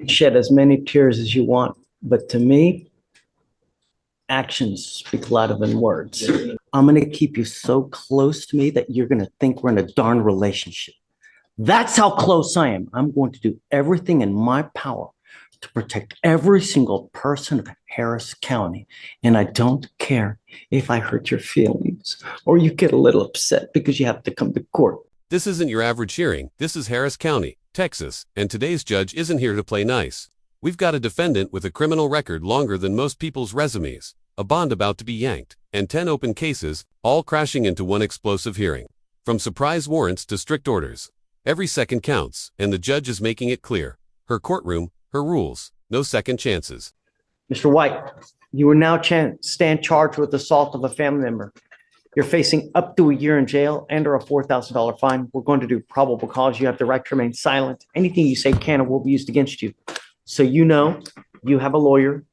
Shed as many tears as you want, but to me, actions speak louder than words. I'm going to keep you so close to me that you're going to think we're in a darn relationship. That's how close I am. I'm going to do everything in my power to protect every single person of Harris County. And I don't care if I hurt your feelings or you get a little upset because you have to come to court. This isn't your average hearing. This is Harris County, Texas, and today's judge isn't here to play nice. We've got a defendant with a criminal record longer than most people's resumes, a bond about to be yanked, and 10 open cases, all crashing into one explosive hearing. From surprise warrants to strict orders. Every second counts, and the judge is making it clear. Her courtroom, her rules, no second chances. Mr. White, you will now stand charged with assault of a family member. You're facing up to a year in jail and or a $4,000 fine. We're going to do probable cause. You have the right to remain silent. Anything you say can or will be used against you. So you know you have a lawyer,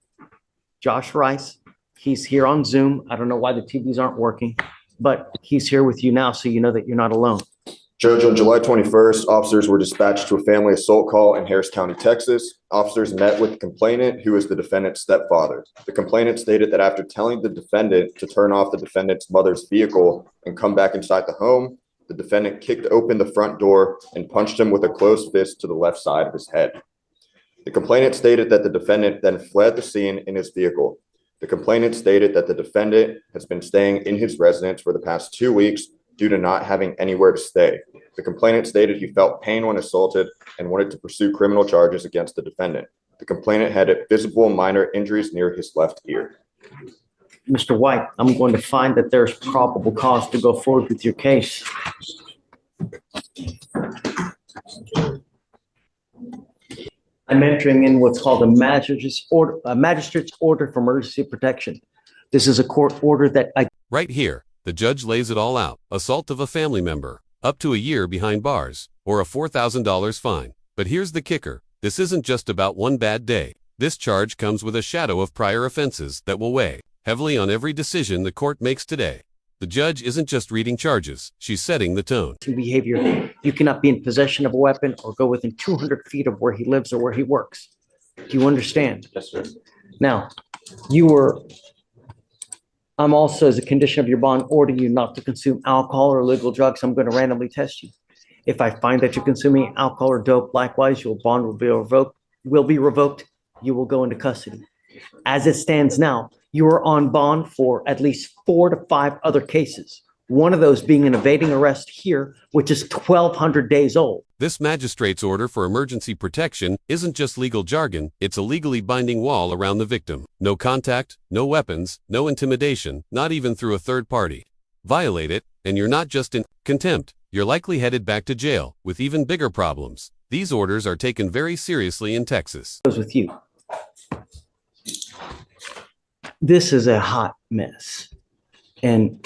Josh Rice. He's here on Zoom. I don't know why the TVs aren't working, but he's here with you now, so you know that you're not alone. Judge, on July 21st, officers were dispatched to a family assault call in Harris County, Texas. Officers met with the complainant, who is the defendant's stepfather. The complainant stated that after telling the defendant to turn off the defendant's mother's vehicle and come back inside the home, the defendant kicked open the front door and punched him with a closed fist to the left side of his head. The complainant stated that the defendant then fled the scene in his vehicle. The complainant stated that the defendant has been staying in his residence for the past 2 weeks due to not having anywhere to stay. The complainant stated he felt pain when assaulted and wanted to pursue criminal charges against the defendant. The complainant had visible minor injuries near his left ear. Mr. White, I'm going to find that there's probable cause to go forward with your case. I'm entering in what's called a magistrate's order for emergency protection. This is a court order that Right here, the judge lays it all out. Assault of a family member, up to a year behind bars, or a $4,000 fine. But here's the kicker. This isn't just about one bad day. This charge comes with a shadow of prior offenses that will weigh heavily on every decision the court makes today. The judge isn't just reading charges, she's setting the tone. Behavior. You cannot be in possession of a weapon or go within 200 feet of where he lives or where he works. Do you understand? Yes, sir. Now, I'm also, as a condition of your bond, ordering you not to consume alcohol or illegal drugs. I'm going to randomly test you. If I find that you're consuming alcohol or dope, likewise, your bond will be revoked. You will go into custody. As it stands now, you are on bond for at least 4 to 5 other cases. One of those being an evading arrest here, which is 1,200 days old. This magistrate's order for emergency protection isn't just legal jargon, it's a legally binding wall around the victim. No contact, no weapons, no intimidation, not even through a third party. Violate it, and you're not just in contempt, you're likely headed back to jail, with even bigger problems. These orders are taken very seriously in Texas. With you. This is a hot mess. And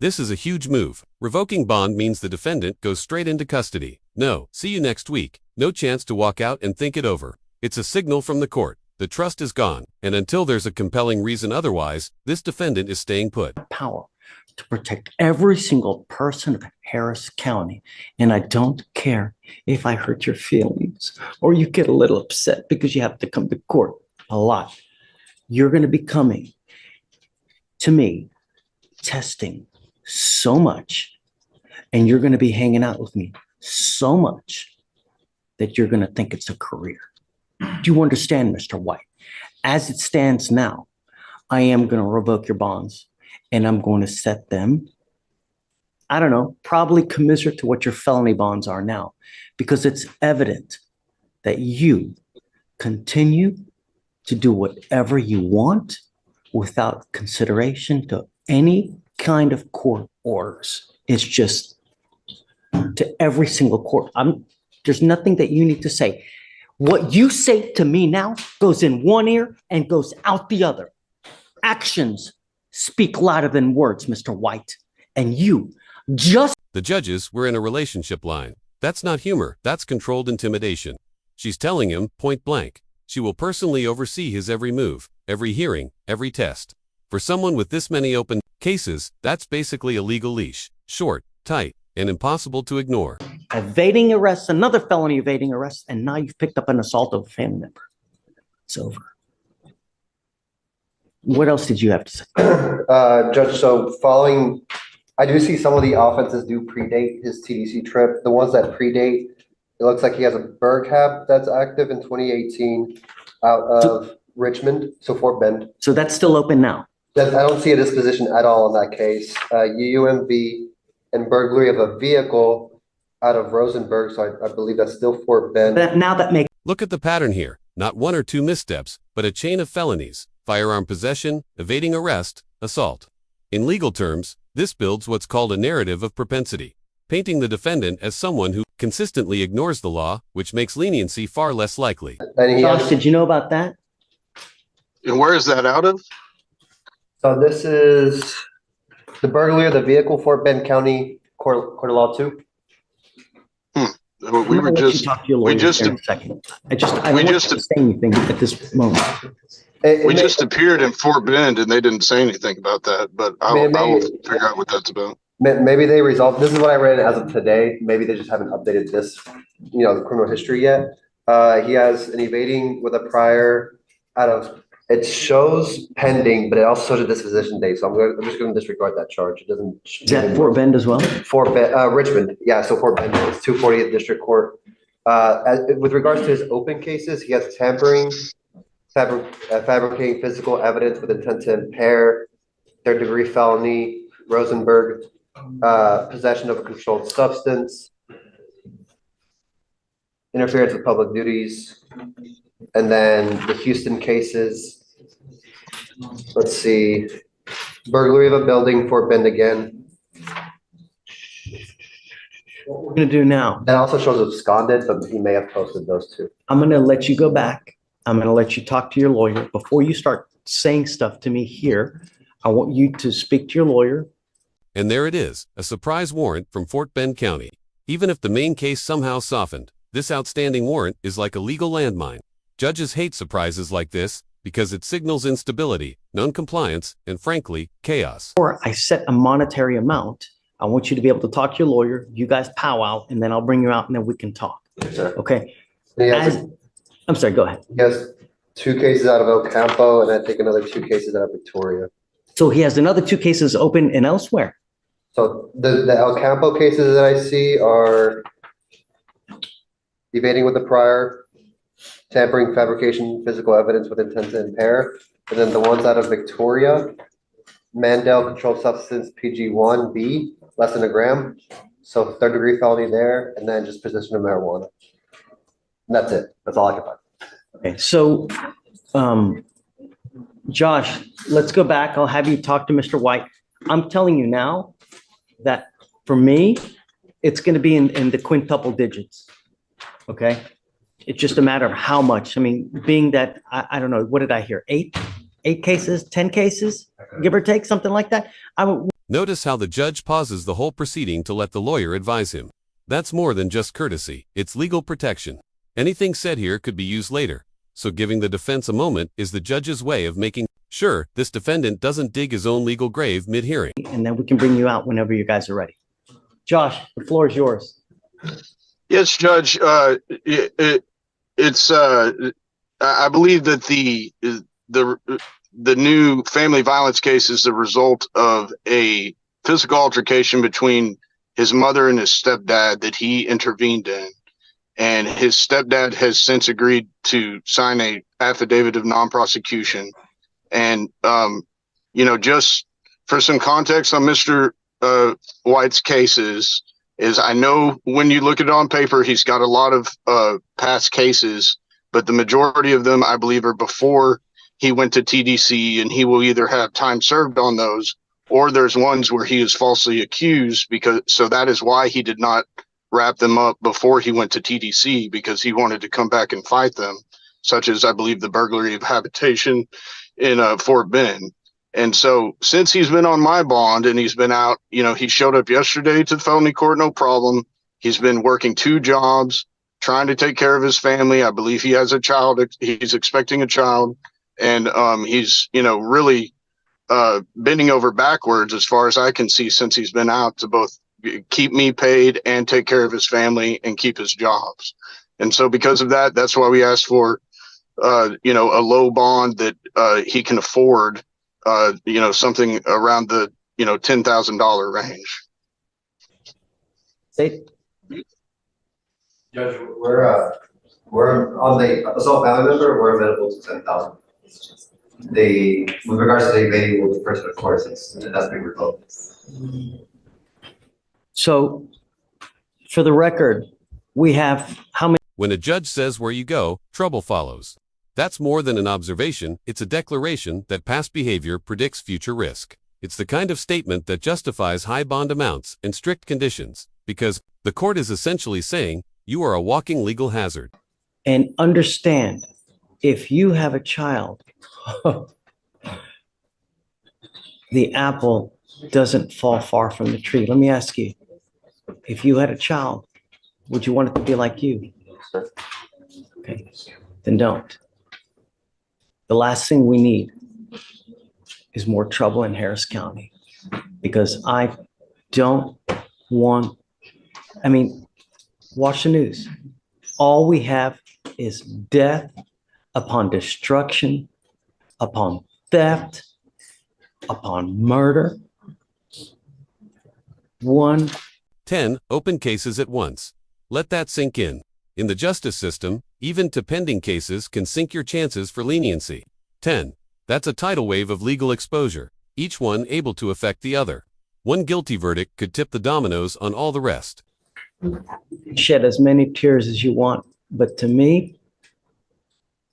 This is a huge move. Revoking bond means the defendant goes straight into custody. No, see you next week. No chance to walk out and think it over. It's a signal from the court. The trust is gone. And until there's a compelling reason otherwise, this defendant is staying put. Power to protect every single person of Harris County. And I don't care if I hurt your feelings or you get a little upset because you have to come to court a lot. You're going to be coming to me, testing so much, and you're going to be hanging out with me so much that you're going to think it's a career. Do you understand, Mr. White? As it stands now, I am going to revoke your bonds, and I'm going to set them, I don't know, probably commensurate to what your felony bonds are now, because it's evident that you continue to do whatever you want without consideration to any kind of court orders. It's just to every single court. There's nothing that you need to say. What you say to me now goes in one ear and goes out the other. Actions speak louder than words, Mr. White. And you just... The judges were in a relationship line. That's not humor, that's controlled intimidation. She's telling him, point blank, she will personally oversee his every move, every hearing, every test. For someone with this many open cases, that's basically a legal leash. short, tight, and impossible to ignore. Evading arrest, another felony evading arrest, and now you've picked up an assault of a family member. It's over. What else did you have to say? Judge, so I do see some of the offenses do predate his TDC trip. The ones that predate, it looks like he has a Berg hab that's active in 2018 out of Richmond, so Fort Bend. So that's still open now. I don't see a disposition at all in that case. UUMV and burglary of a vehicle out of Rosenberg, so I believe that's still Fort Bend. Now that makes Look at the pattern here. Not one or two missteps, but a chain of felonies: firearm possession, evading arrest, assault. In legal terms, this builds what's called a narrative of propensity, painting the defendant as someone who consistently ignores the law, which makes leniency far less likely. Josh, did you know about that? And where is that out of? So this is the burglary of the vehicle, Fort Bend County Court of Law 2. We were just, we just in a second. I don't want you to say anything at this moment. We just appeared in Fort Bend and they didn't say anything about that, but I will figure out what that's about. Maybe they resolved, this is what I read as of today. Maybe they just haven't updated this, the criminal history yet. He has an evading with a prior out of, it shows pending, but it also shows a disposition date. So I'm just going to disregard that charge. It doesn't. Is that Fort Bend as well? Fort Bend, Richmond. Yeah. So Fort Bend, it's 240th District Court. With regards to his open cases, he has tampering, fabricating physical evidence with intent to impair, third-degree felony, Rosenberg, possession of a controlled substance, interference with public duties, and then the Houston cases. Let's see, burglary of a building, Fort Bend again. What we're going to do now, That also shows absconded, but he may have posted those two. I'm going to let you go back. I'm going to let you talk to your lawyer. Before you start saying stuff to me here, I want you to speak to your lawyer. And there it is, a surprise warrant from Fort Bend County. Even if the main case somehow softened, this outstanding warrant is like a legal landmine. Judges hate surprises like this because it signals instability, non-compliance, and frankly, chaos. Before I set a monetary amount, I want you to be able to talk to your lawyer. You guys powwow, and then I'll bring you out, and then we can talk. Sure. Okay? He I'm sorry, go ahead. has 2 cases out of El Campo, and I think another 2 cases out of Victoria. So he has another 2 cases open and elsewhere. So the El Campo cases that I see are evading with the prior, tampering, fabrication, physical evidence with intent to impair. And then the ones out of Victoria, Mandel, controlled substance, PG1B, less than a gram. So third-degree felony there, and then just possession of marijuana. And that's it. That's all I can find. Okay, so Josh, let's go back. I'll have you talk to Mr. White. I'm telling you now that for me, it's going to be in the quintuple digits. Okay? It's just a matter of how much. I mean, being that, I don't know, what did I hear? 8 cases, 10 cases, give or take, something like that. Notice how the judge pauses the whole proceeding to let the lawyer advise him. That's more than just courtesy, it's legal protection. Anything said here could be used later, so giving the defense a moment is the judge's way of making sure this defendant doesn't dig his own legal grave mid-hearing. And then we can bring you out whenever you guys are ready. Josh, the floor is yours. Yes, Judge. I believe that the new family violence case is the result of a physical altercation between his mother and his stepdad that he intervened in. And his stepdad has since agreed to sign a affidavit of non-prosecution. And, just for some context on Mr. White's cases, is I know when you look at it on paper, he's got a lot of past cases, but the majority of them, I believe, are before he went to TDC, and he will either have time served on those, or there's ones where he is falsely accused, so that is why he did not wrap them up before he went to TDC, because he wanted to come back and fight them, such as, I believe, the burglary of habitation in Fort Bend. And so since he's been on my bond and he's been out, he showed up yesterday to the felony court, no problem. He's been working 2 jobs, trying to take care of his family. I believe he has a child. He's expecting a child. And he's, really bending over backwards, as far as I can see, since he's been out, to both keep me paid and take care of his family and keep his jobs. And so because of that, that's why we asked for, a low bond that he can afford, something around the, $10,000 range. Say, Judge, we're on the assault family member, we're available to 10,000. With regards to the evading, we'll defer to the courts, that's being revoked. so for the record, we have how many? When a judge says where you go, trouble follows. That's more than an observation, it's a declaration that past behavior predicts future risk. It's the kind of statement that justifies high bond amounts and strict conditions, because the court is essentially saying you are a walking legal hazard. And understand, if you have a child, the apple doesn't fall far from the tree. Let me ask you, if you had a child, would you want it to be like you? Okay, then don't. The last thing we need is more trouble in Harris County, because I don't want, watch the news. All we have is death upon destruction, upon theft, upon murder. 10 open cases at once. Let that sink in. In the justice system, even to pending cases can sink your chances for leniency. 10. That's a tidal wave of legal exposure, each one able to affect the other. One guilty verdict could tip the dominoes on all the rest. Shed as many tears as you want, but to me,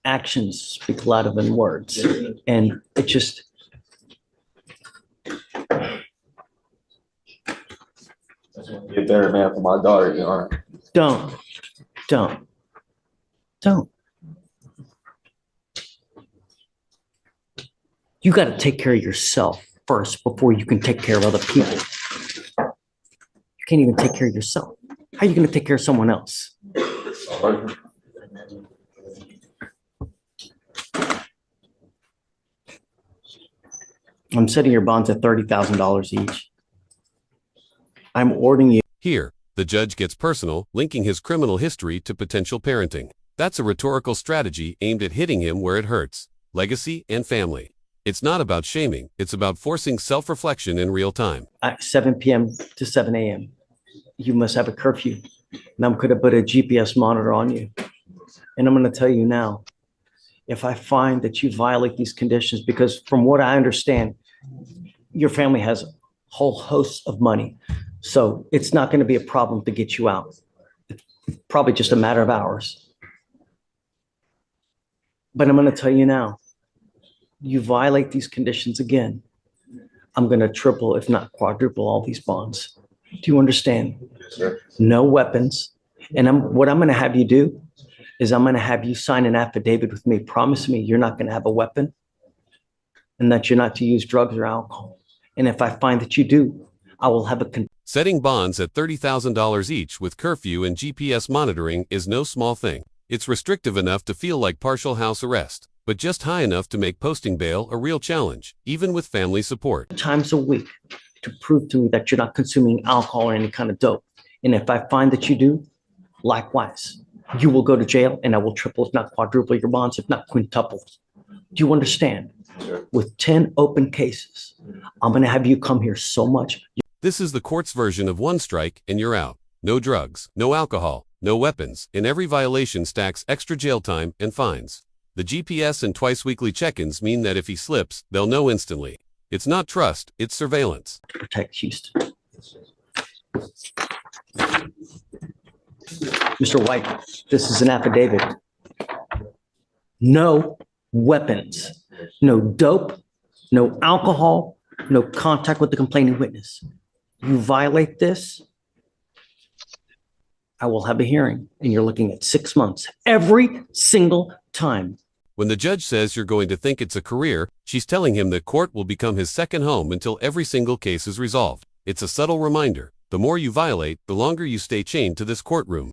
actions speak louder than words. And it just, Be a better man for my daughter, Your Honor. don't. You got to take care of yourself first before you can take care of other people. You can't even take care of yourself. How are you going to take care of someone else? I'm setting your bonds at $30,000 each. I'm ordering you. Here, the judge gets personal, linking his criminal history to potential parenting. That's a rhetorical strategy aimed at hitting him where it hurts: legacy and family. It's not about shaming, it's about forcing self-reflection in real time. At 7 p.m. to 7 a.m. You must have a curfew. And I'm going to put a GPS monitor on you. And I'm going to tell you now, if I find that you violate these conditions, because from what I understand, your family has a whole host of money. So it's not going to be a problem to get you out. It's probably just a matter of hours. But I'm going to tell you now, you violate these conditions again, I'm going to triple, if not quadruple, all these bonds. Do you understand? Sure. No weapons. And what I'm going to have you do is I'm going to have you sign an affidavit with me. Promise me you're not going to have a weapon and that you're not to use drugs or alcohol. And if I find that you do, I will have a Setting bonds at $30,000 each with curfew and GPS monitoring is no small thing. It's restrictive enough to feel like partial house arrest, but just high enough to make posting bail a real challenge, even with family support. times a week to prove to me that you're not consuming alcohol or any kind of dope. And if I find that you do, likewise, you will go to jail and I will triple, if not quadruple your bonds, if not quintuple. Do you understand? Sure. With 10 open cases, I'm going to have you come here so much. This is the court's version of one strike and you're out. No drugs, no alcohol, no weapons, and every violation stacks extra jail time and fines. The GPS and twice-weekly check-ins mean that if he slips, they'll know instantly. It's not trust, it's surveillance. To protect Houston. Mr. White, this is an affidavit. No weapons, no dope, no alcohol, no contact with the complaining witness. You violate this, I will have a hearing, and you're looking at 6 months every single time. When the judge says you're going to think it's a career, she's telling him that court will become his second home until every single case is resolved. It's a subtle reminder. The more you violate, the longer you stay chained to this courtroom.